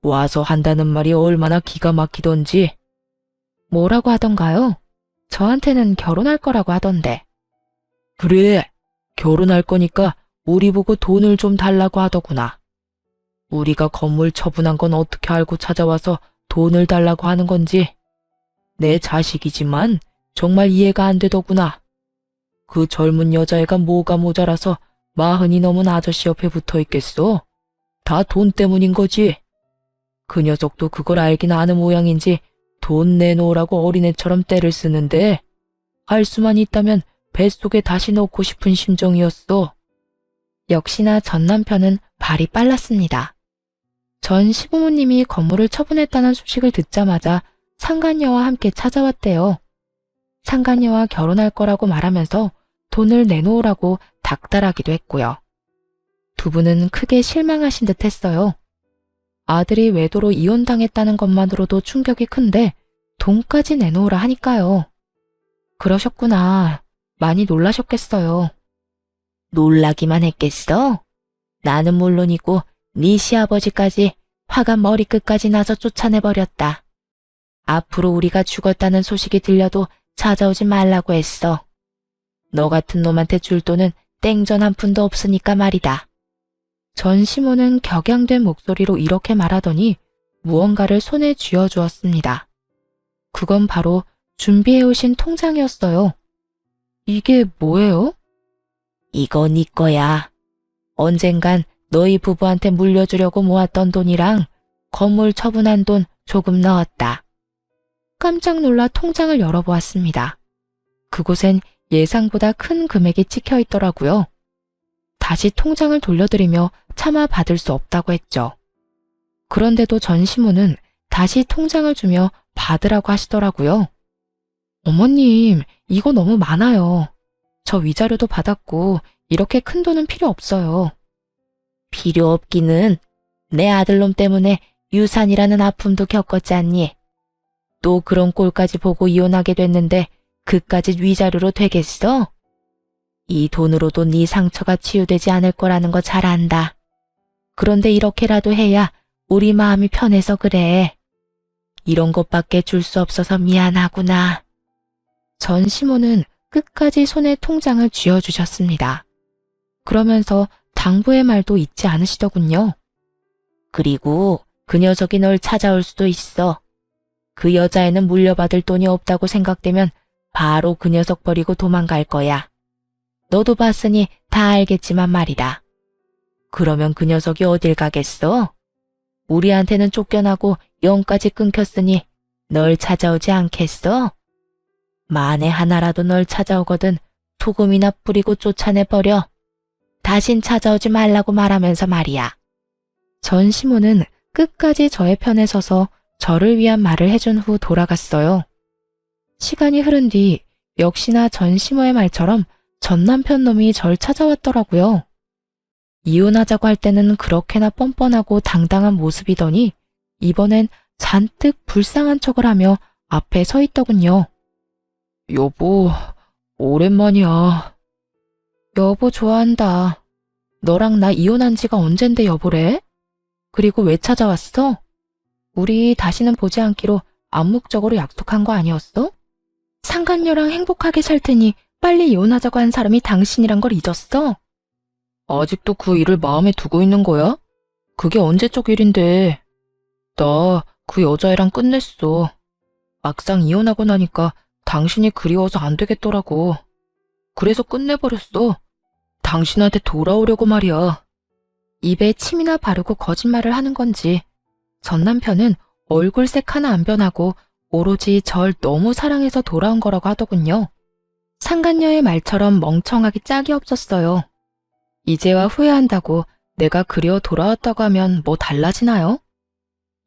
A: 와서 한다는 말이 얼마나 기가 막히던지. 뭐라고 하던가요? 저한테는 결혼할 거라고 하던데. 그래, 결혼할 거니까 우리 보고 돈을 좀 달라고 하더구나. 우리가 건물 처분한 건 어떻게 알고 찾아와서 돈을 달라고 하는 건지. 내 자식이지만 정말 이해가 안 되더구나. 그 젊은 여자애가 뭐가 모자라서 40이 넘은 아저씨 옆에 붙어 있겠어? 다 돈 때문인 거지. 그 녀석도 그걸 알긴 아는 모양인지 돈 내놓으라고 어린애처럼 떼를 쓰는데 할 수만 있다면 뱃속에 다시 넣고 싶은 심정이었어. 역시나 전 남편은 발이 빨랐습니다. 전 시부모님이 건물을 처분했다는 소식을 듣자마자 상간녀와 함께 찾아왔대요. 상간녀와 결혼할 거라고 말하면서 돈을 내놓으라고 닥달하기도 했고요. 두 분은 크게 실망하신 듯 했어요. 아들이 외도로 이혼당했다는 것만으로도 충격이 큰데 돈까지 내놓으라 하니까요. 그러셨구나. 많이 놀라셨겠어요. 놀라기만 했겠어? 나는 물론이고 네 시아버지까지 화가 머리끝까지 나서 쫓아내버렸다. 앞으로 우리가 죽었다는 소식이 들려도 찾아오지 말라고 했어. 너 같은 놈한테 줄 돈은 땡전 한 푼도 없으니까 말이다. 전 시모는 격양된 목소리로 이렇게 말하더니 무언가를 손에 쥐어주었습니다. 그건 바로 준비해오신 통장이었어요. 이게 뭐예요? 이거 네 거야. 언젠간 너희 부부한테 물려주려고 모았던 돈이랑 건물 처분한 돈 조금 넣었다. 깜짝 놀라 통장을 열어보았습니다. 그곳엔 예상보다 큰 금액이 찍혀 있더라고요. 다시 통장을 돌려드리며 차마 받을 수 없다고 했죠. 그런데도 전 시모는 다시 통장을 주며 받으라고 하시더라고요. 어머님, 이거 너무 많아요. 저 위자료도 받았고 이렇게 큰 돈은 필요 없어요. 필요 없기는 내 아들놈 때문에 유산이라는 아픔도 겪었지 않니? 또 그런 꼴까지 보고 이혼하게 됐는데 그까짓 위자료로 되겠어? 이 돈으로도 네 상처가 치유되지 않을 거라는 거 잘 안다. 그런데 이렇게라도 해야 우리 마음이 편해서 그래. 이런 것밖에 줄 수 없어서 미안하구나. 전 시모는 끝까지 손에 통장을 쥐어주셨습니다. 그러면서 당부의 말도 잊지 않으시더군요. 그리고 그 녀석이 널 찾아올 수도 있어. 그 여자애는 물려받을 돈이 없다고 생각되면 바로 그 녀석 버리고 도망갈 거야. 너도 봤으니 다 알겠지만 말이다. 그러면 그 녀석이 어딜 가겠어? 우리한테는 쫓겨나고 영까지 끊겼으니 널 찾아오지 않겠어? 만에 하나라도 널 찾아오거든 소금이나 뿌리고 쫓아내버려. 다신 찾아오지 말라고 말하면서 말이야. 전 시모는 끝까지 저의 편에 서서 저를 위한 말을 해준 후 돌아갔어요. 시간이 흐른 뒤 역시나 전 시모의 말처럼 전 남편 놈이 절 찾아왔더라고요. 이혼하자고 할 때는 그렇게나 뻔뻔하고 당당한 모습이더니 이번엔 잔뜩 불쌍한 척을 하며 앞에 서 있더군요. 여보, 오랜만이야. 여보 좋아한다. 너랑 나 이혼한 지가 언젠데 여보래? 그리고 왜 찾아왔어? 우리 다시는 보지 않기로 암묵적으로 약속한 거 아니었어? 상간녀랑 행복하게 살 테니 빨리 이혼하자고 한 사람이 당신이란 걸 잊었어? 아직도 그 일을 마음에 두고 있는 거야? 그게 언제적 일인데. 나 그 여자애랑 끝냈어. 막상 이혼하고 나니까 당신이 그리워서 안 되겠더라고. 그래서 끝내버렸어. 당신한테 돌아오려고 말이야. 입에 침이나 바르고 거짓말을 하는 건지 전 남편은 얼굴색 하나 안 변하고 오로지 절 너무 사랑해서 돌아온 거라고 하더군요. 상간녀의 말처럼 멍청하기 짝이 없었어요. 이제와 후회한다고 내가 그리워 돌아왔다고 하면 뭐 달라지나요?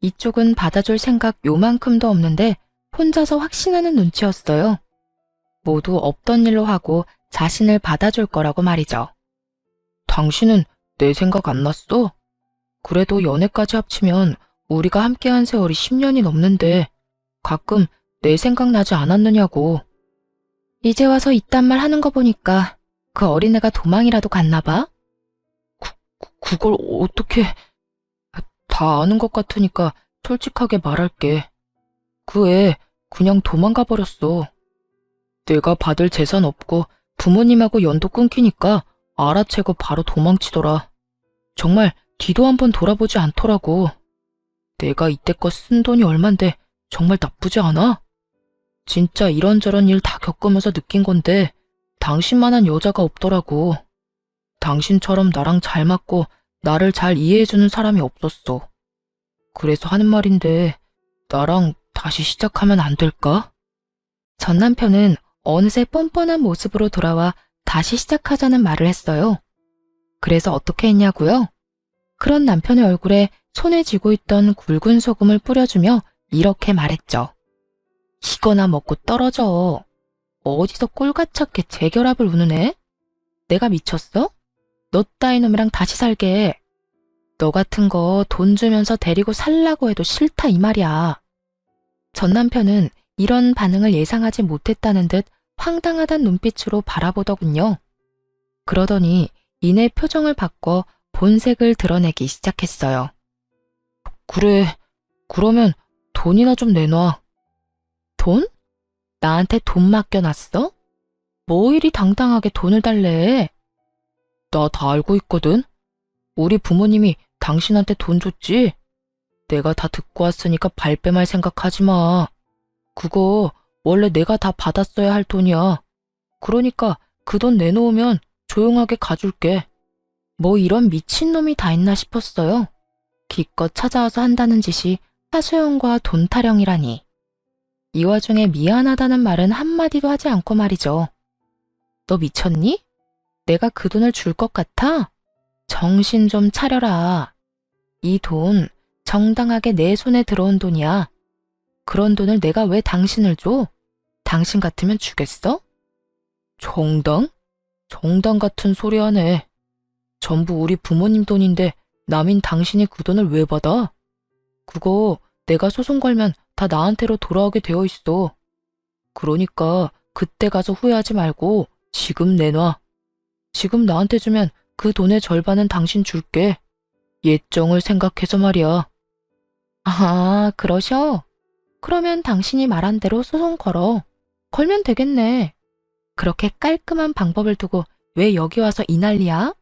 A: 이쪽은 받아줄 생각 요만큼도 없는데 혼자서 확신하는 눈치였어요. 모두 없던 일로 하고 자신을 받아줄 거라고 말이죠. 당신은 내 생각 안 났어? 그래도 연애까지 합치면 우리가 함께한 세월이 10년이 넘는데 가끔 내 생각나지 않았느냐고. 이제 와서 이딴 말 하는 거 보니까 그 어린애가 도망이라도 갔나 봐? 그걸 어떻게... 다 아는 것 같으니까 솔직하게 말할게. 그 애 그냥 도망가 버렸어. 내가 받을 재산 없고 부모님하고 연도 끊기니까 알아채고 바로 도망치더라. 정말 뒤도 한번 돌아보지 않더라고. 내가 이때껏 쓴 돈이 얼만데 정말 나쁘지 않아? 진짜 이런저런 일 다 겪으면서 느낀 건데 당신만한 여자가 없더라고. 당신처럼 나랑 잘 맞고 나를 잘 이해해주는 사람이 없었어. 그래서 하는 말인데 나랑 다시 시작하면 안 될까? 전 남편은 어느새 뻔뻔한 모습으로 돌아와 다시 시작하자는 말을 했어요. 그래서 어떻게 했냐고요? 그런 남편의 얼굴에 손에 쥐고 있던 굵은 소금을 뿌려주며 이렇게 말했죠. 이거나 먹고 떨어져. 어디서 꼴같았게 재결합을 우느네? 내가 미쳤어? 너 따위 놈이랑 다시 살게. 너 같은 거 돈 주면서 데리고 살라고 해도 싫다 이 말이야. 전 남편은 이런 반응을 예상하지 못했다는 듯 황당하단 눈빛으로 바라보더군요. 그러더니 이내 표정을 바꿔 본색을 드러내기 시작했어요. 그래, 그러면 돈이나 좀 내놔. 돈? 나한테 돈 맡겨놨어? 뭐 이리 당당하게 돈을 달래? 나 다 알고 있거든. 우리 부모님이 당신한테 돈 줬지? 내가 다 듣고 왔으니까 발뺌할 생각하지 마. 그거 원래 내가 다 받았어야 할 돈이야. 그러니까 그 돈 내놓으면 조용하게 가줄게. 뭐 이런 미친놈이 다 있나 싶었어요. 기껏 찾아와서 한다는 짓이 하소연과 돈 타령이라니. 이 와중에 미안하다는 말은 한마디도 하지 않고 말이죠. 너 미쳤니? 내가 그 돈을 줄 것 같아? 정신 좀 차려라. 이 돈 정당하게 내 손에 들어온 돈이야. 그런 돈을 내가 왜 당신을 줘? 당신 같으면 주겠어? 정당? 정당 같은 소리 하네. 전부 우리 부모님 돈인데 남인 당신이 그 돈을 왜 받아? 그거 내가 소송 걸면 다 나한테로 돌아오게 되어 있어. 그러니까 그때 가서 후회하지 말고 지금 내놔. 지금 나한테 주면 그 돈의 절반은 당신 줄게. 예정을 생각해서 말이야. 아, 그러셔? 그러면 당신이 말한 대로 소송 걸어. 걸면 되겠네. 그렇게 깔끔한 방법을 두고 왜 여기 와서 이 난리야?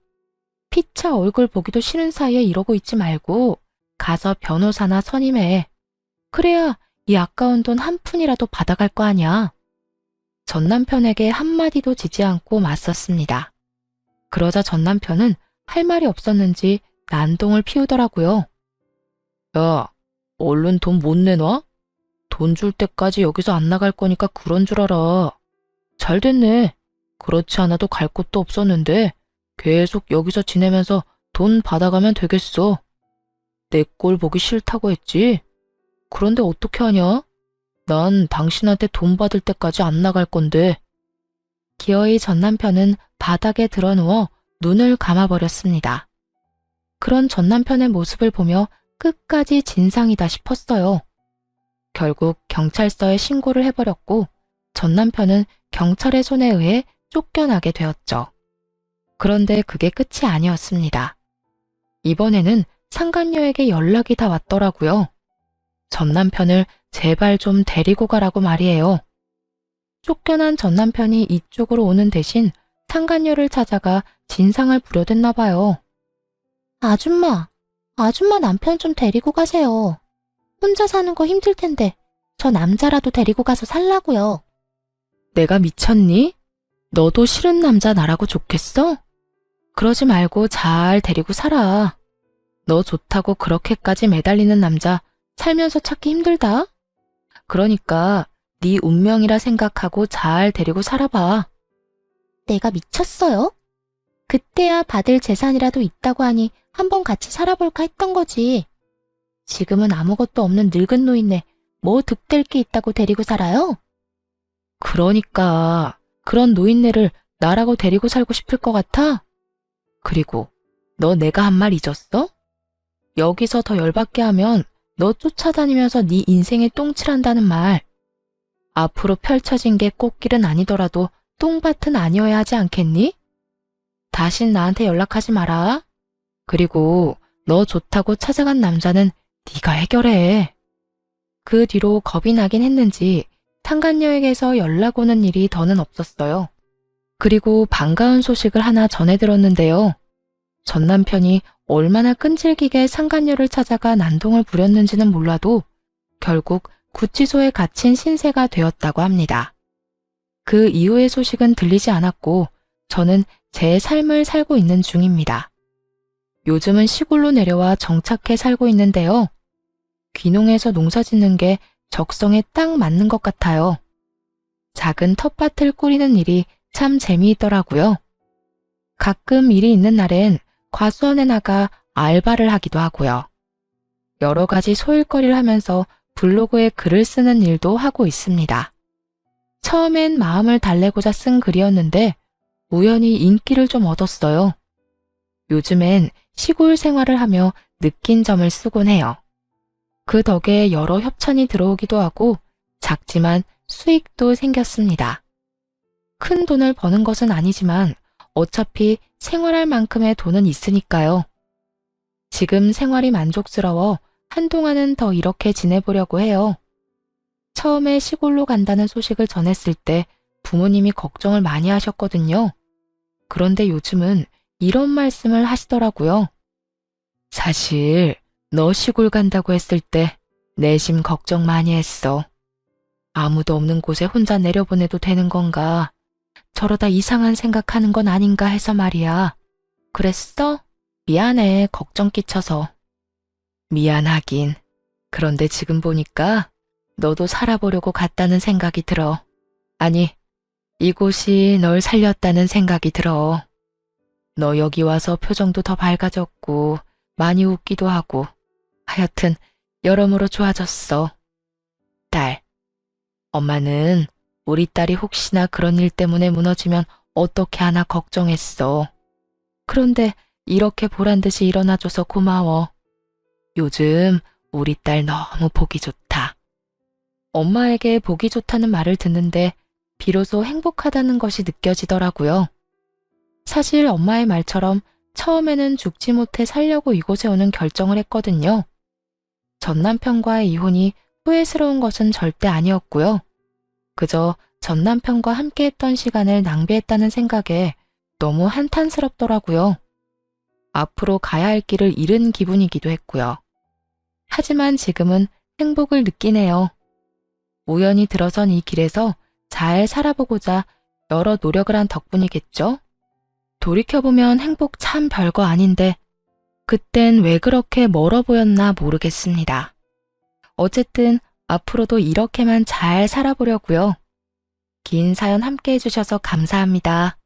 A: 피차 얼굴 보기도 싫은 사이에 이러고 있지 말고 가서 변호사나 선임해. 그래야 이 아까운 돈 한 푼이라도 받아갈 거 아니야. 전 남편에게 한마디도 지지 않고 맞섰습니다. 그러자 전 남편은 할 말이 없었는지 난동을 피우더라고요. 야, 얼른 돈 못 내놔? 돈 줄 때까지 여기서 안 나갈 거니까 그런 줄 알아. 잘 됐네. 그렇지 않아도 갈 곳도 없었는데 계속 여기서 지내면서 돈 받아가면 되겠어. 내 꼴 보기 싫다고 했지? 그런데 어떻게 하냐? 난 당신한테 돈 받을 때까지 안 나갈 건데. 기어이 전 남편은 바닥에 드러누워 눈을 감아버렸습니다. 그런 전 남편의 모습을 보며 끝까지 진상이다 싶었어요. 결국 경찰서에 신고를 해버렸고 전 남편은 경찰의 손에 의해 쫓겨나게 되었죠. 그런데 그게 끝이 아니었습니다. 이번에는 상간녀에게 연락이 다 왔더라고요. 전 남편을 제발 좀 데리고 가라고 말이에요. 쫓겨난 전 남편이 이쪽으로 오는 대신 상간녀를 찾아가 진상을 부려댔나 봐요. 아줌마 남편 좀 데리고 가세요. 혼자 사는 거 힘들 텐데 저 남자라도 데리고 가서 살라고요. 내가 미쳤니? 너도 싫은 남자 나라고 좋겠어? 그러지 말고 잘 데리고 살아. 너 좋다고 그렇게까지 매달리는 남자 살면서 찾기 힘들다. 그러니까 네 운명이라 생각하고 잘 데리고 살아봐. 내가 미쳤어요? 그때야 받을 재산이라도 있다고 하니 한번 같이 살아볼까 했던 거지. 지금은 아무것도 없는 늙은 노인네 뭐 득될 게 있다고 데리고 살아요? 그러니까 그런 노인네를 나라고 데리고 살고 싶을 것 같아? 그리고 너 내가 한 말 잊었어? 여기서 더 열받게 하면
B: 너 쫓아다니면서 네 인생에 똥칠한다는 말. 앞으로 펼쳐진 게 꽃길은 아니더라도 똥밭은 아니어야 하지 않겠니? 다신 나한테 연락하지 마라. 그리고 너 좋다고 찾아간 남자는 네가 해결해. 그 뒤로 겁이 나긴 했는지 상간녀에게서 연락 오는 일이 더는 없었어요. 그리고 반가운 소식을 하나 전해 들었는데요. 전 남편이 얼마나 끈질기게 상간녀를 찾아가 난동을 부렸는지는 몰라도 결국 구치소에 갇힌 신세가 되었다고 합니다. 그 이후의 소식은 들리지 않았고 저는 제 삶을 살고 있는 중입니다. 요즘은 시골로 내려와 정착해 살고 있는데요. 귀농해서 농사 짓는 게 적성에 딱 맞는 것 같아요. 작은 텃밭을 꾸리는 일이 참 재미있더라고요. 가끔 일이 있는 날엔 과수원에 나가 알바를 하기도 하고요. 여러 가지 소일거리를 하면서 블로그에 글을 쓰는 일도 하고 있습니다. 처음엔 마음을 달래고자 쓴 글이었는데 우연히 인기를 좀 얻었어요. 요즘엔 시골 생활을 하며 느낀 점을 쓰곤 해요. 그 덕에 여러 협찬이 들어오기도 하고 작지만 수익도 생겼습니다. 큰 돈을 버는 것은 아니지만 어차피 생활할 만큼의 돈은 있으니까요. 지금 생활이 만족스러워 한동안은 더 이렇게 지내보려고 해요. 처음에 시골로 간다는 소식을 전했을 때 부모님이 걱정을 많이 하셨거든요. 그런데 요즘은 이런 말씀을 하시더라고요. 사실 너 시골 간다고 했을 때 내심 걱정 많이 했어. 아무도 없는 곳에 혼자 내려보내도 되는 건가? 저러다 이상한 생각하는 건 아닌가 해서 말이야. 그랬어? 미안해, 걱정 끼쳐서. 미안하긴. 그런데 지금 보니까 너도 살아보려고 갔다는 생각이 들어. 아니, 이곳이 널 살렸다는 생각이 들어. 너 여기 와서 표정도 더 밝아졌고 많이 웃기도 하고 하여튼 여러모로 좋아졌어. 딸, 엄마는 우리 딸이 혹시나 그런 일 때문에 무너지면 어떻게 하나 걱정했어. 그런데 이렇게 보란듯이 일어나줘서 고마워. 요즘 우리 딸 너무 보기 좋다. 엄마에게 보기 좋다는 말을 듣는데 비로소 행복하다는 것이 느껴지더라고요. 사실 엄마의 말처럼 처음에는 죽지 못해 살려고 이곳에 오는 결정을 했거든요. 전 남편과의 이혼이 후회스러운 것은 절대 아니었고요. 그저 전 남편과 함께했던 시간을 낭비했다는 생각에 너무 한탄스럽더라고요. 앞으로 가야 할 길을 잃은 기분이기도 했고요. 하지만 지금은 행복을 느끼네요. 우연히 들어선 이 길에서 잘 살아보고자 여러 노력을 한 덕분이겠죠? 돌이켜보면 행복 참 별거 아닌데 그땐 왜 그렇게 멀어 보였나 모르겠습니다. 어쨌든 앞으로도 이렇게만 잘 살아보려고요. 긴 사연 함께 해주셔서 감사합니다.